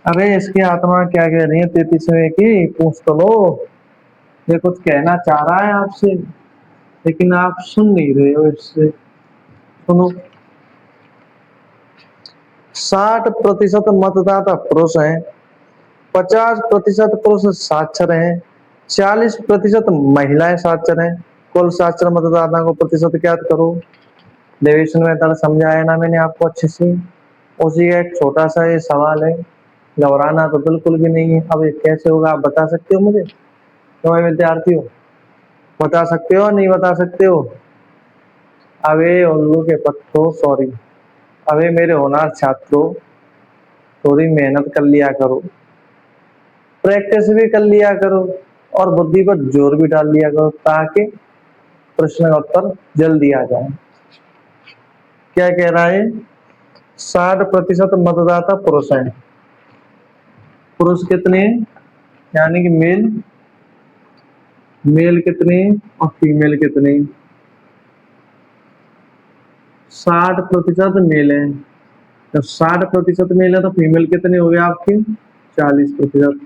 अरे इसकी आत्मा क्या कह रही है 33वें की, पूछ तो लो। ये कुछ कहना चाह रहा है आपसे, लेकिन आप सुन नहीं रहे हो। इससे सुनो। 60% मतदाता पुरुष हैं, 50% पुरुष साक्षर हैं, 40% महिलाएं साक्षर हैं। कुल साक्षर मतदाताओं को प्रतिशत ज्ञात करो। डेविएशन मेथड समझाया ना मैंने आपको अच्छे से। उसी का एक छोटा सा ये सवाल है, घबराना तो बिल्कुल भी नहीं है। अब ये कैसे होगा आप बता सकते हो मुझे? तुम्हें विद्यार्थी हो, बता सकते हो नहीं बता सकते हो? अबे उल्लू के पत्तों, सॉरी। अबे मेरे होनहार छात्रों, थोड़ी मेहनत कर लिया करो, प्रैक्टिस भी कर लिया करो, और बुद्धि पर जोर भी डाल लिया करो, ताकि प्रश्न का उत्तर जल्दी आ जाए। क्या कह रहा है? 60% मतदाता पुरुष हैं। पुरुष कितने हैं? यानी कि मेल, मेल कितने और फीमेल कितने? 60% मेल है। जब 60% मेल है तो फीमेल कितने हो गए आपके? 40%।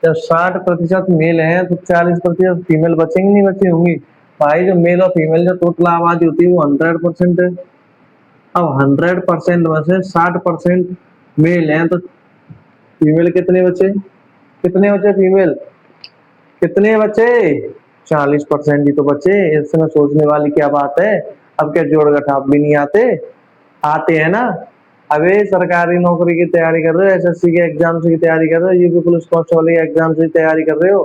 जब 60% मेल है तो 40% फीमेल बचेंगे नहीं बचे होंगी? भाई जो मेल और फीमेल जो टोटल आबादी होती है वो 100% है। अब 100% में से 60% मेल है तो फीमेल कितने बचे? कितने बचे फीमेल? कितने बचे? 40% ही तो बचे। इसमें सोचने वाली क्या बात है? अब क्या जोड़ घटाव भी नहीं आते? आते हैं ना। अबे सरकारी नौकरी की तैयारी कर रहे हो, एसएससी के एग्जाम की तैयारी कर रहे हो, यूपी पुलिस कांस्टेबल के एग्जाम की तैयारी कर रहे हो,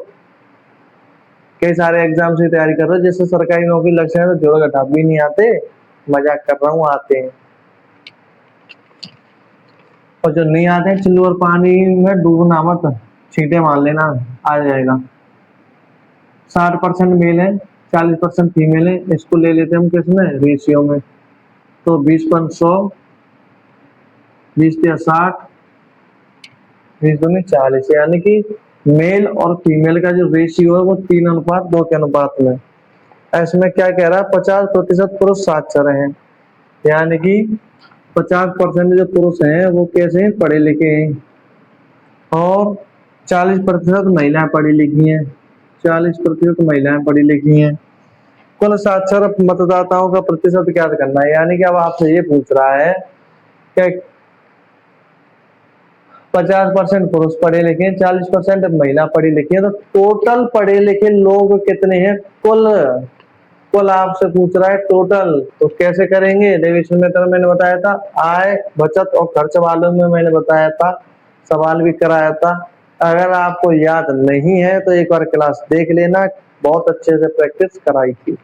कई सारे एग्जाम की तैयारी कर रहे हो जिससे सरकारी नौकरी लग जाए, तो जोड़ घटाव भी नहीं आते। मजाक कर रहा हूँ, आते हैं। और जो नहीं आते हैं चिल्लू और पानी में डूबना मत, छींटे मार लेना, आ जाएगा। 60% मेल है, 40% फीमेल है। इसको ले लेते हैं हम किसमें? रेशियो में। तो 20/100, 20×60, 20×40, यानी कि मेल और फीमेल का जो रेशियो है वो 3:2 के अनुपात में। इसमें क्या कह रहा है? 50% पुरुष साक्षर हैं, यानी कि 50% जो पुरुष हैं वो कैसे हैं? पढ़े लिखे हैं, और 40% महिलाएं पढ़ी लिखी हैं। 40% महिलाएं पढ़ी लिखी हैं। कुल साक्षर मतदाताओं का प्रतिशत ज्ञात करना है। यानी कि अब आपसे ये पूछ रहा है कि 50% पुरुष पढ़े लिखे हैं, 40% महिला पढ़ी लिखी है, तो टोटल पढ़े लिखे लोग कितने हैं? कुल, कुल आपसे पूछ रहा है टोटल। तो कैसे करेंगे? डेविएशन मेथड मैंने बताया था, आय बचत और खर्च वालों में मैंने बताया था, सवाल भी कराया था। अगर आपको याद नहीं है तो एक बार क्लास देख लेना, बहुत अच्छे से प्रैक्टिस कराई थी,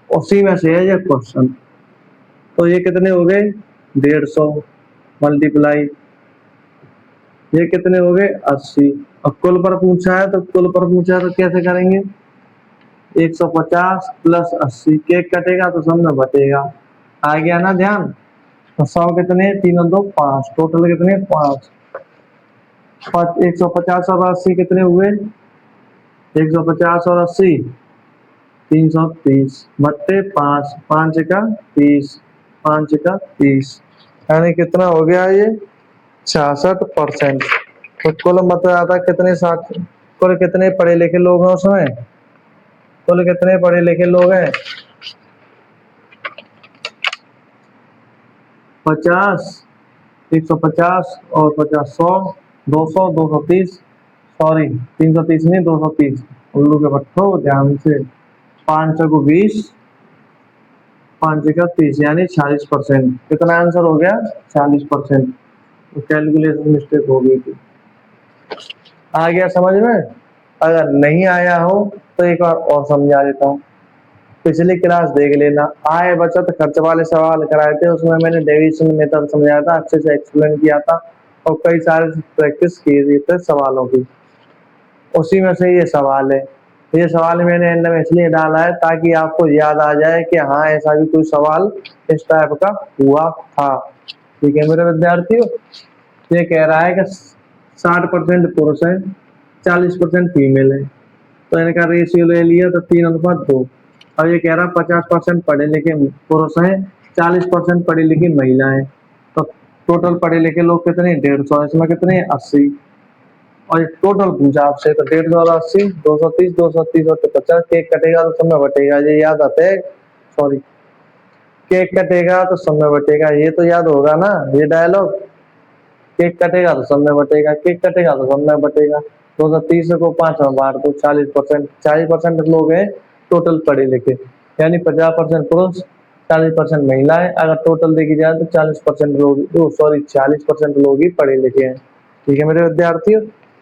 उसी में से है ये क्वेश्चन। तो ये कितने हो गए? 150 मल्टीप्लाई, ये कितने हो गए? 80। अब कुल पर पूछा है तो कुल पर पूछा है तो कैसे करेंगे? 150 + 80, केक कटेगा तो सब में बचेगा। आ गया ना ध्यान? तो 100 कितने? 3×2 5, टोटल कितने? 5। 150 और 80 कितने हुए? 150 और 80 330 बट्टे 5, 5×1 = 30, 5×1 = 30, यानी कितना हो गया ये? 66%। तो कुल मतदाता कितने साथ, कुल कितने पढ़े लिखे लोग हैं उसमें? कुल कितने पढ़े लिखे लोग हैं? 50, 150 और 50, 100, 200, 230, सॉरी 330 नहीं 230, उल्लू के पट्टो ध्यान से। 5×20, 5×30, यानी 40%। कितना आंसर हो गया? 40%। तो कैलकुलेशन मिस्टेक हो गई थी। आ गया समझ में? अगर नहीं आया हो तो एक बार और समझा देता हूँ, पिछली क्लास देख लेना, आय बचत खर्च वाले सवाल कराए थे, उसमें मैंने डेविएशन मेथड समझाया था, अच्छे से एक्सप्लेन किया था, और कई सारे प्रैक्टिस किए थे सवालों की। उसी में से ये सवाल है। ये सवाल मैंने एंड में इसलिए डाला है ताकि आपको याद आ जाए कि हाँ ऐसा भी कोई सवाल इस टाइप का हुआ था। ठीक है मेरे विद्यार्थियों, ये कह रहा है कि 60% पुरुष है, 40% फीमेल है, तो इनका रेशियो ले लिया तो 3:2। अब ये कह रहा है 50% पढ़े लिखे पुरुष हैं, 40% पढ़ी लिखी महिला है, तो टोटल पढ़े लिखे लोग कितने, 150, इसमें कितने 80। और टोटल पूछा आपसे तो 150 और 80, 230, 230 और 50, केक कटेगा तो सब में बटेगा, ये याद आता है, सॉरी, केक कटेगा तो सब में बटेगा, ये तो याद होगा ना ये डायलॉग। केक कटेगा तो सब में बटेगा, केक कटेगा तो सब में बटेगा। 230 को 5 में बांट दो, 40%, 40% लोग हैं टोटल पढ़े लिखे, यानी 50% पुरुष, 40% महिलाएं। अगर टोटल देखी जाए तो 40% लोग, सॉरी 40% लोग ही पढ़े लिखे हैं। ठीक है मेरे विद्यार्थियों।